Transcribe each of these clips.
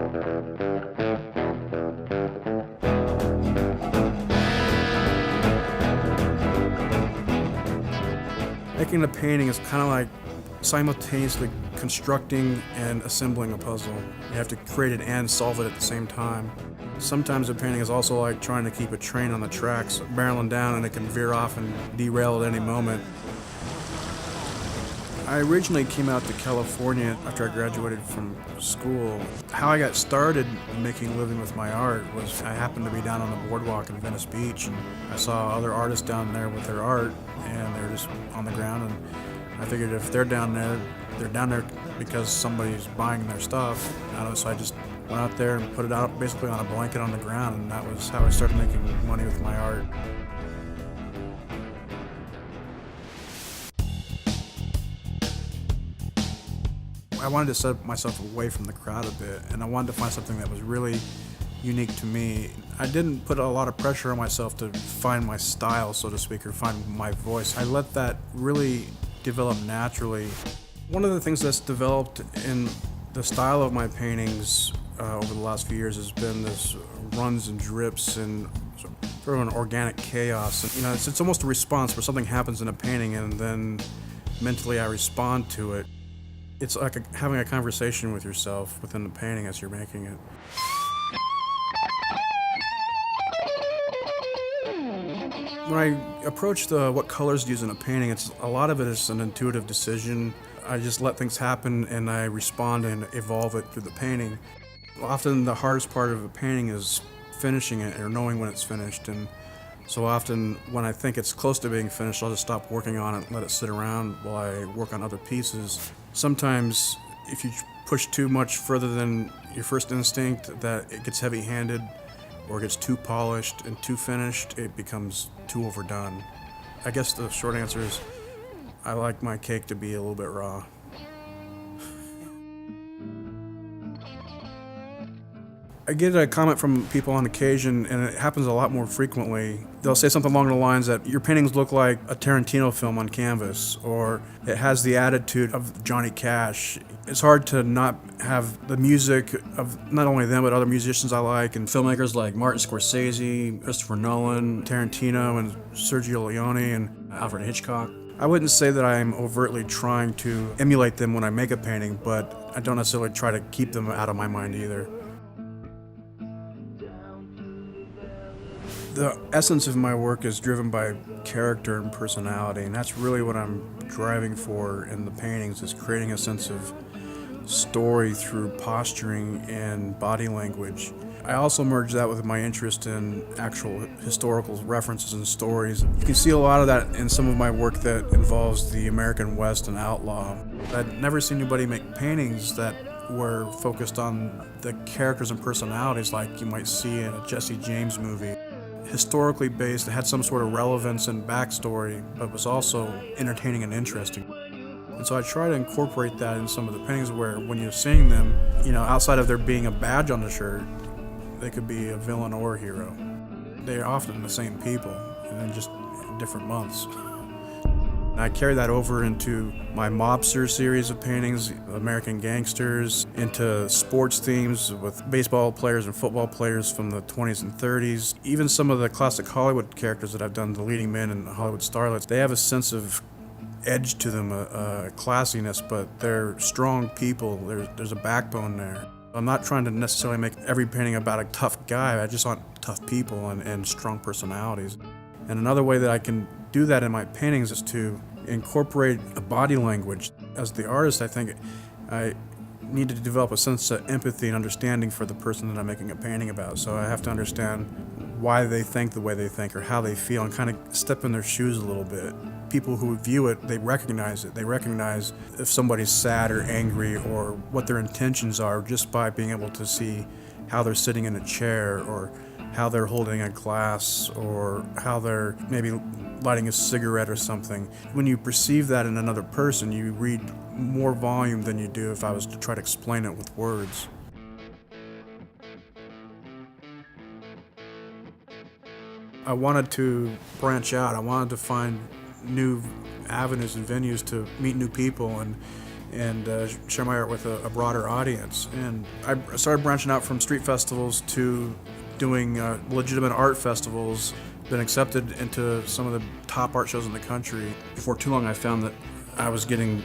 Making a painting is kind of like simultaneously constructing and assembling a puzzle. You have to create it and solve it at the same time. Sometimes a painting is also like trying to keep a train on the tracks, barreling down, and it can veer off and derail at any moment. I originally came out to California after I graduated from school. How I got started making a living with my art was I happened to be down on the boardwalk in Venice Beach, and I saw other artists down there with their art, and they're just on the ground, and I figured if they're down there because somebody's buying their stuff. So I just went out there and put it out basically on a blanket on the ground, and that was how I started making money with my art. I wanted to set myself away from the crowd a bit, and I wanted to find something that was really unique to me. I didn't put a lot of pressure on myself to find my style, so to speak, or find my voice. I let that really develop naturally. One of the things that's developed in the style of my paintings over the last few years has been this runs and drips and sort of an organic chaos. And, it's almost a response where something happens in a painting and then mentally I respond to it. It's like having a conversation with yourself within the painting as you're making it. When I approach what colors to use in a painting, a lot of it is an intuitive decision. I just let things happen and I respond and evolve it through the painting. Often the hardest part of a painting is finishing it or knowing when it's finished. And so often when I think it's close to being finished, I'll just stop working on it and let it sit around while I work on other pieces. Sometimes if you push too much further than your first instinct, that it gets heavy-handed or it gets too polished and too finished, it becomes too overdone. I guess the short answer is I like my cake to be a little bit raw. I get a comment from people on occasion, and it happens a lot more frequently. They'll say something along the lines that your paintings look like a Tarantino film on canvas, or it has the attitude of Johnny Cash. It's hard to not have the music of not only them, but other musicians I like, and filmmakers like Martin Scorsese, Christopher Nolan, Tarantino, and Sergio Leone, and Alfred Hitchcock. I wouldn't say that I'm overtly trying to emulate them when I make a painting, but I don't necessarily try to keep them out of my mind either. The essence of my work is driven by character and personality, and that's really what I'm driving for in the paintings, is creating a sense of story through posturing and body language. I also merge that with my interest in actual historical references and stories. You can see a lot of that in some of my work that involves the American West and outlaw. I'd never seen anybody make paintings that were focused on the characters and personalities like you might see in a Jesse James movie. Historically based, it had some sort of relevance and backstory, but was also entertaining and interesting. And so I try to incorporate that in some of the paintings where when you're seeing them, outside of there being a badge on the shirt, they could be a villain or a hero. They're often the same people, and then just different months. I carry that over into my mobster series of paintings, American gangsters, into sports themes with baseball players and football players from the 20s and 30s. Even some of the classic Hollywood characters that I've done, the leading men and Hollywood starlets, they have a sense of edge to them, a classiness, but they're strong people. There's a backbone there. I'm not trying to necessarily make every painting about a tough guy. I just want tough people and strong personalities. And another way that I can do that in my paintings is to incorporate a body language. As the artist, I think I need to develop a sense of empathy and understanding for the person that I'm making a painting about. So I have to understand why they think the way they think or how they feel and kind of step in their shoes a little bit. People who view it, they recognize it. They recognize if somebody's sad or angry or what their intentions are just by being able to see how they're sitting in a chair or how they're holding a glass or how they're maybe lighting a cigarette or something. When you perceive that in another person, you read more volume than you do if I was to try to explain it with words. I wanted to branch out. I wanted to find new avenues and venues to meet new people and and share my art with a broader audience. And I started branching out from street festivals to doing legitimate art festivals, been accepted into some of the top art shows in the country. Before too long, I found that I was getting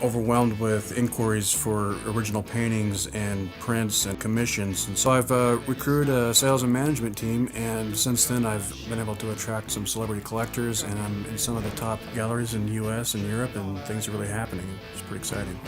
overwhelmed with inquiries for original paintings and prints and commissions. And so I've recruited a sales and management team, and since then I've been able to attract some celebrity collectors, and I'm in some of the top galleries in the US and Europe, and things are really happening. It's pretty exciting.